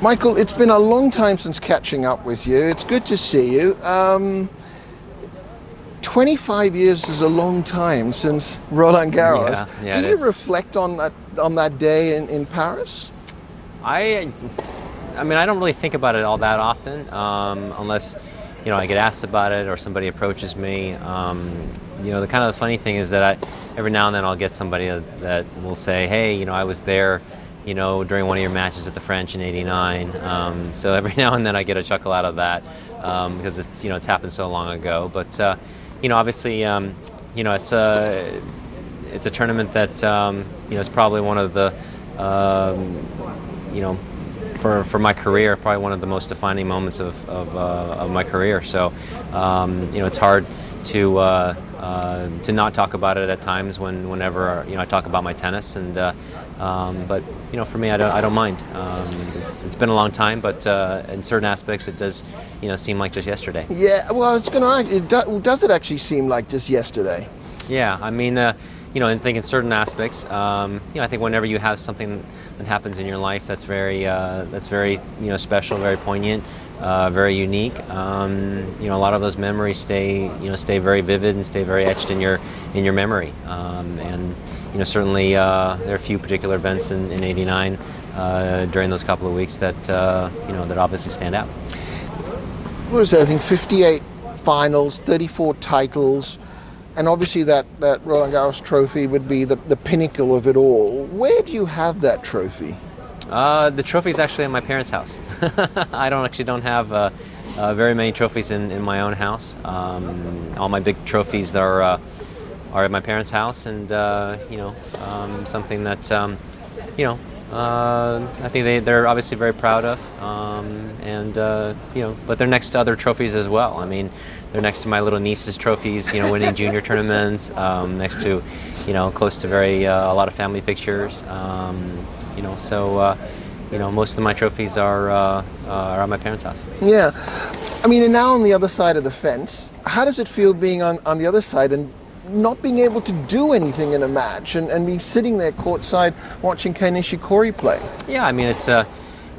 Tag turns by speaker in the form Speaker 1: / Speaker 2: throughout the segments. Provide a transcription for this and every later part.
Speaker 1: Michael, it's been a long time since catching up with you. It's good to see you. 25 years is a long time since Roland Garros.
Speaker 2: Yeah,
Speaker 1: Do you reflect on that day in Paris?
Speaker 2: I mean, I don't really think about it all that often, unless, I get asked about it or somebody approaches me. The kind of the funny thing is that every now and then I'll get somebody that will say, hey, I was there, during one of your matches at the French in '89. So every now and then I get a chuckle out of that, because it's happened so long ago. But, obviously, it's a tournament that, is probably one of the, for my career, probably one of the most defining moments of my career. So, it's hard to not talk about it at times whenever I talk about my tennis, and but for me, I don't mind. It's been a long time, but in certain aspects it does seem like just yesterday.
Speaker 1: Yeah, well, I was going to ask, does it actually seem like just yesterday?
Speaker 2: Yeah, I mean, and think in certain aspects, I think whenever you have something that happens in your life that's very special, very poignant, very unique, a lot of those memories stay very vivid and stay very etched in your memory, and certainly there are a few particular events in '89 during those couple of weeks that that obviously stand out.
Speaker 1: What was it? I think 58 finals, 34 titles. And obviously that Roland Garros trophy would be the pinnacle of it all. Where do you have that trophy?
Speaker 2: The trophy is actually at my parents' house. I don't have very many trophies in my own house. All my big trophies are at my parents' house, and something that I think they're obviously very proud of, but they're next to other trophies as well. I mean, they're next to my little niece's trophies, winning junior tournaments, next to, close to a lot of family pictures, so most of my trophies are at my parents' house.
Speaker 1: Yeah, I mean, and now on the other side of the fence, how does it feel being on the other side and not being able to do anything in a match and be sitting there courtside watching Kei Nishikori play?
Speaker 2: Yeah, I mean, it's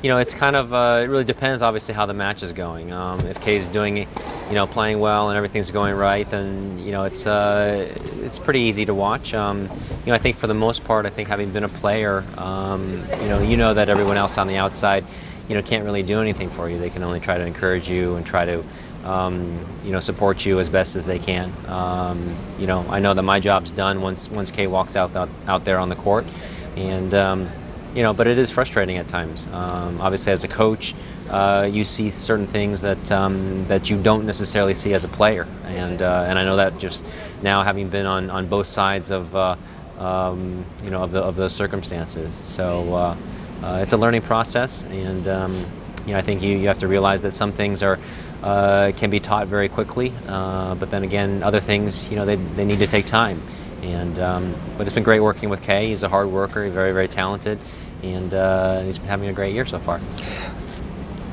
Speaker 2: it's kind of, it really depends, obviously, how the match is going. If Kei's doing, playing well and everything's going right, then, it's pretty easy to watch. I think for the most part, I think having been a player, that everyone else on the outside, can't really do anything for you. They can only try to encourage you and try to, support you as best as they can. I know that my job's done once Kei walks out there on the court, and but it is frustrating at times. Obviously, as a coach, you see certain things that you don't necessarily see as a player, and I know that just now, having been on both sides of of those circumstances. So it's a learning process, and I think you have to realize that some things can be taught very quickly, but then again, other things they need to take time. And but it's been great working with Kei. He's a hard worker, he's very, very talented, and he's been having a great year so far.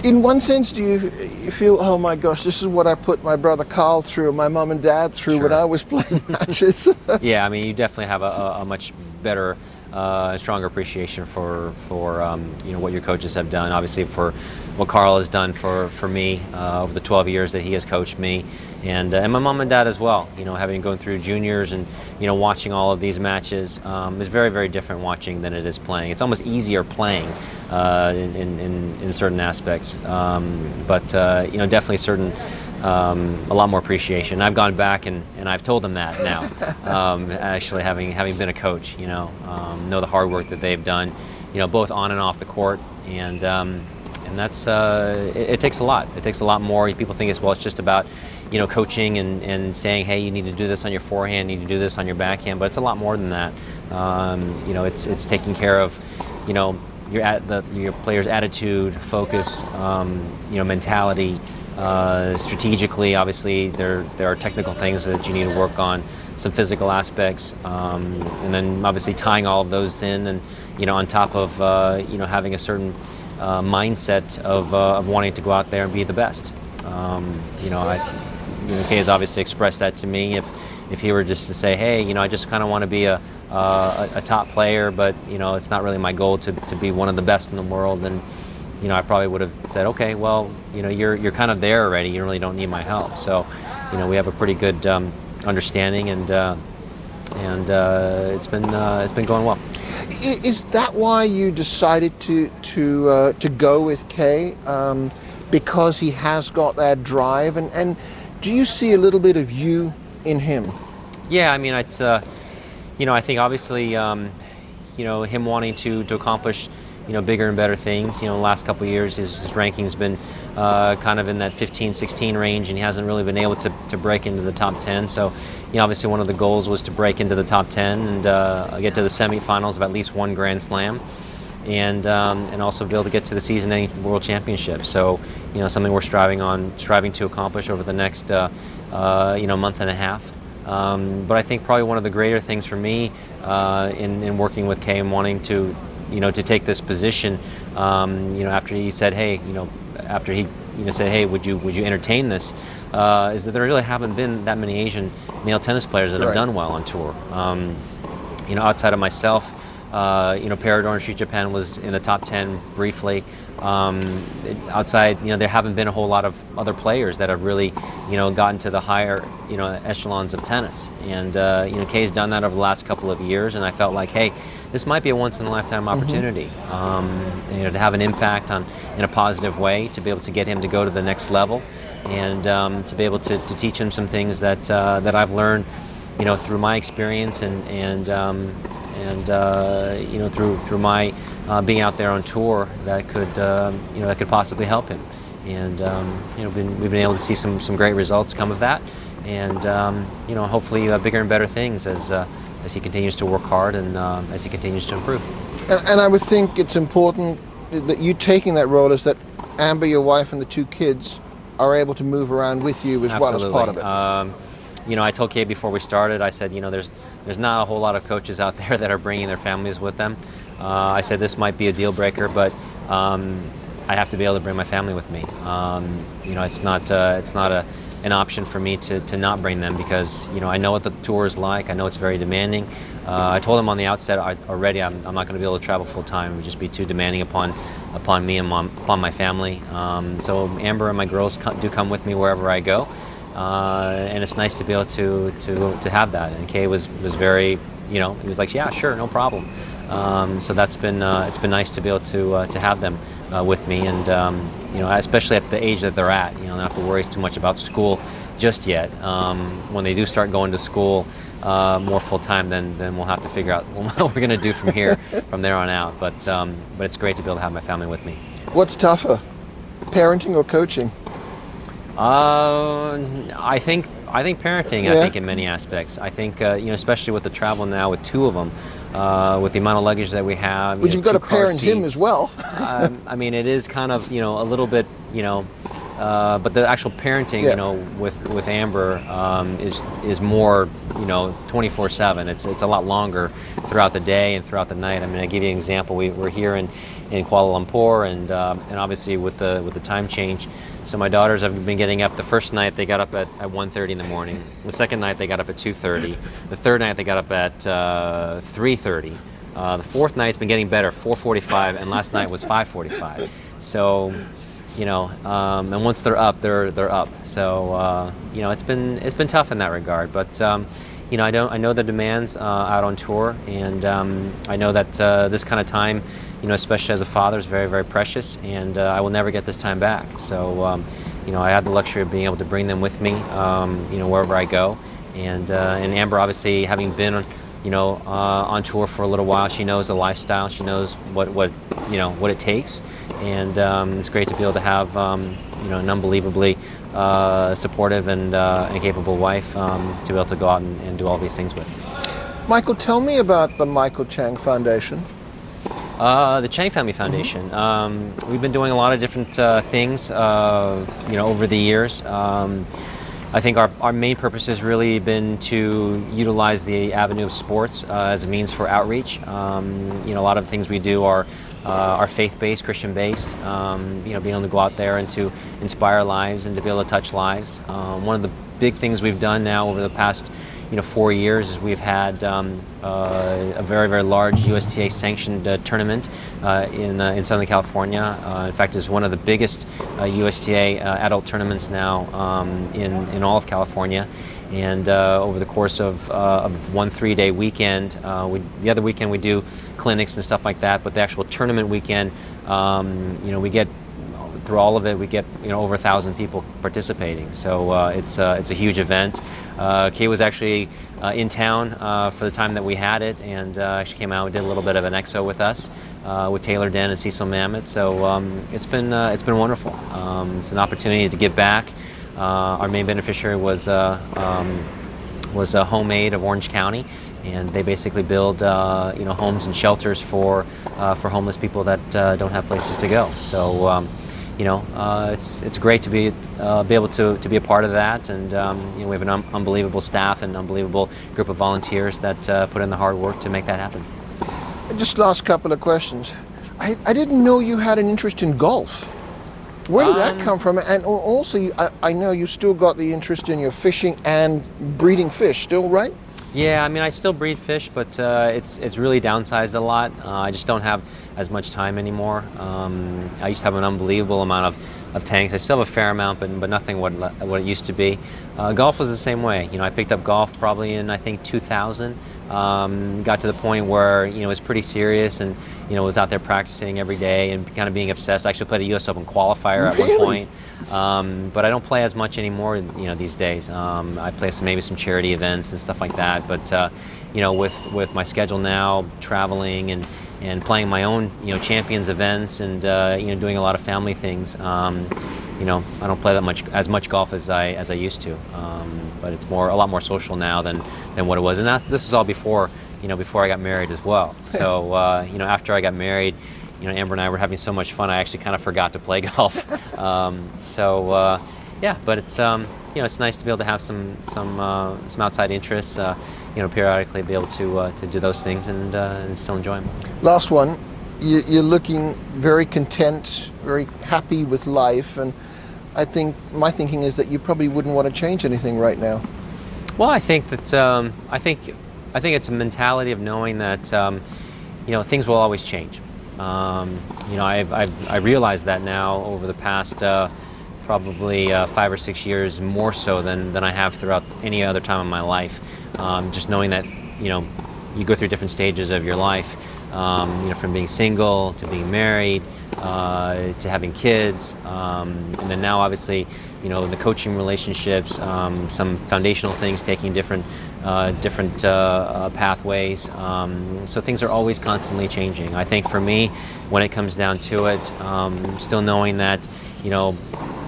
Speaker 1: In one sense, do you feel, oh my gosh, this is what I put my brother Carl through, my mom and dad through when I was playing matches?
Speaker 2: Yeah, I mean, you definitely have a much better, stronger appreciation for what your coaches have done. Obviously, for what Carl has done for me over the 12 years that he has coached me, and my mom and dad as well. Having gone through juniors and watching all of these matches is very, very different watching than it is playing. It's almost easier playing in certain aspects, but definitely certain. A lot more appreciation. I've gone back and I've told them that now. Actually, having been a coach, know the hard work that they've done, both on and off the court, and that's it takes a lot. It takes a lot more. People think it's just about coaching and saying, hey, you need to do this on your forehand, you need to do this on your backhand, but it's a lot more than that. It's taking care of your player's attitude, focus, mentality. Strategically, obviously, there are technical things that you need to work on, some physical aspects, and then obviously tying all of those in, and on top of having a certain mindset of wanting to go out there and be the best. Kei has obviously expressed that to me. If he were just to say, hey, I just kind of want to be a top player, but it's not really my goal to be one of the best in the world, then I probably would have said, okay, well, you're kind of there already. You really don't need my help. So, we have a pretty good understanding, and it's been going well.
Speaker 1: Is that why you decided to go with Kei? Because he has got that drive, and do you see a little bit of you in him?
Speaker 2: Yeah, I mean, it's I think obviously him wanting to accomplish bigger and better things. The last couple of years his ranking's been kind of in that 15-16 range, and he hasn't really been able to break into the top 10. So obviously one of the goals was to break into the top 10 and get to the semifinals of at least one Grand Slam, and also be able to get to the season-ending World Championship. So something we're striving to accomplish over the next month and a half. But I think probably one of the greater things for me in working with Kei and wanting to take this position, after he said, hey, after he said, hey, would you entertain this, is that there really haven't been that many Asian male tennis players that have done well on tour. Outside of myself, Paradorn Street Japan was in the top 10 briefly. Outside, there haven't been a whole lot of other players that have really, gotten to the higher, echelons of tennis. And, Kei's done that over the last couple of years, and I felt like, hey, this might be a once-in-a-lifetime opportunity, to have an impact in a positive way, to be able to get him to go to the next level, and to be able to teach him some things that I've learned, through my experience and through my being out there on tour that could possibly help him. And we've been able to see some great results come of that, and hopefully bigger and better things as he continues to work hard and as he continues to improve.
Speaker 1: And I would think it's important that you taking that role is that Amber, your wife, and the two kids are able to move around with you as well as part of it.
Speaker 2: I told Kei before we started, I said, there's not a whole lot of coaches out there that are bringing their families with them. I said this might be a deal breaker, but I have to be able to bring my family with me. It's not an option for me to not bring them, because I know what the tour is like. I know it's very demanding. I told him on the outset already I'm not going to be able to travel full time. It would just be too demanding upon me and upon my family. So Amber and my girls do come with me wherever I go, and it's nice to be able to have that. And Kei was very, he was like, yeah, sure, no problem. So that's been it's been nice to be able to have them with me, and especially at the age that they're at, they don't have to worry too much about school just yet. When they do start going to school more full time, then we'll have to figure out what we're going to do from there on out. But it's great to be able to have my family with me.
Speaker 1: What's tougher, parenting or coaching?
Speaker 2: I think parenting.
Speaker 1: Yeah.
Speaker 2: I think in many aspects. I think especially with the travel now with two of them, with the amount of luggage that we have.
Speaker 1: But you've got to parent him as well.
Speaker 2: I mean, it is kind of a little bit but the actual parenting with Amber is more 24/7. It's a lot longer throughout the day and throughout the night. I mean, I give you an example. We're here in Kuala Lumpur, and obviously with the time change. So my daughters have been getting up. The first night they got up at 1:30 in the morning. The second night they got up at 2:30. The third night they got up at 3:30. The fourth night's been getting better, 4:45, and last night was 5:45. So, and once they're up, they're up. So, it's been tough in that regard. But I know the demands out on tour, and I know that this kind of time, especially as a father, is very, very precious, and I will never get this time back. So, I have the luxury of being able to bring them with me, wherever I go, and Amber, obviously, having been on tour for a little while, she knows the lifestyle, she knows what it takes, and it's great to be able to have an unbelievably supportive and capable wife to be able to go out and do all these things with.
Speaker 1: Michael, tell me about the Michael Chang Foundation.
Speaker 2: The Chang Family Foundation. We've been doing a lot of different things, over the years. I think our main purpose has really been to utilize the avenue of sports as a means for outreach. A lot of the things we do are faith-based, Christian-based. Being able to go out there and to inspire lives and to be able to touch lives. One of the big things we've done now over the past 4 years is we've had a very, very large USTA sanctioned tournament in Southern California. In fact, it's one of the biggest USTA adult tournaments now in all of California. And over the course of one 3-day weekend, the other weekend we do clinics and stuff like that, but the actual tournament weekend, we get, through all of it, we get over 1,000 people participating. So it's a huge event. Kei was actually in town for the time that we had it, and actually came out and did a little bit of an exo with us, with Taylor Den and Cecil Mamet. So it's been wonderful. It's an opportunity to give back. Our main beneficiary was Homemade of Orange County, and they basically build homes and shelters for homeless people that don't have places to go. So it's great to be able to be a part of that, and we have an unbelievable staff and unbelievable group of volunteers that put in the hard work to make that happen.
Speaker 1: Just last couple of questions. I didn't know you had an interest in golf. Where did that come from? And also, I know you still got the interest in your fishing and breeding fish still, right?
Speaker 2: Yeah, I mean, I still breed fish, but it's really downsized a lot. I just don't have as much time anymore. I used to have an unbelievable amount of tanks. I still have a fair amount, but nothing what it used to be. Golf was the same way. I picked up golf probably in, I think, 2000. Got to the point where it was pretty serious, and was out there practicing every day and kind of being obsessed. I actually played a U.S. Open qualifier at one point, but I don't play as much anymore these days. I play maybe some charity events and stuff like that, but with my schedule now, traveling and playing my own champions events, and doing a lot of family things, I don't play as much golf as I used to, but it's a lot more social now than what it was. And this is all before I got married as well. So after I got married, Amber and I were having so much fun, I actually kind of forgot to play golf. Yeah, but it's it's nice to be able to have some outside interests, periodically be able to do those things and still enjoy them.
Speaker 1: Last one. You're looking very content, very happy with life, and I think my thinking is that you probably wouldn't want to change anything right now.
Speaker 2: Well, I think that I think it's a mentality of knowing that things will always change. I realized that now over the past probably 5 or 6 years, more so than I have throughout any other time in my life. Just knowing that you go through different stages of your life. From being single to being married to having kids, and then now obviously the coaching relationships, some foundational things taking different pathways, so things are always constantly changing. I think for me, when it comes down to it, still knowing that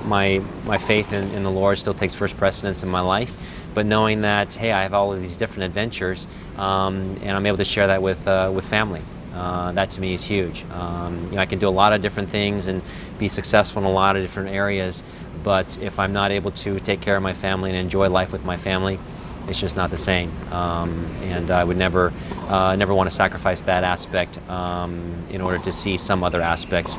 Speaker 2: my faith in the Lord still takes first precedence in my life, but knowing that, hey, I have all of these different adventures, and I'm able to share that with family. That to me is huge. I can do a lot of different things and be successful in a lot of different areas, but if I'm not able to take care of my family and enjoy life with my family, it's just not the same. And I would never want to sacrifice that aspect in order to see some other aspects,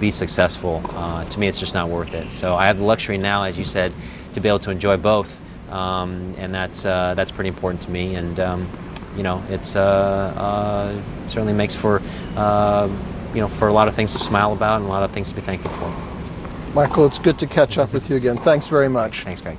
Speaker 2: be successful. To me, it's just not worth it. So I have the luxury now, as you said, to be able to enjoy both, and that's pretty important to me. And it's certainly makes for for a lot of things to smile about and a lot of things to be thankful for.
Speaker 1: Michael, it's good to catch up with you again. Thanks very much.
Speaker 2: Thanks, Greg.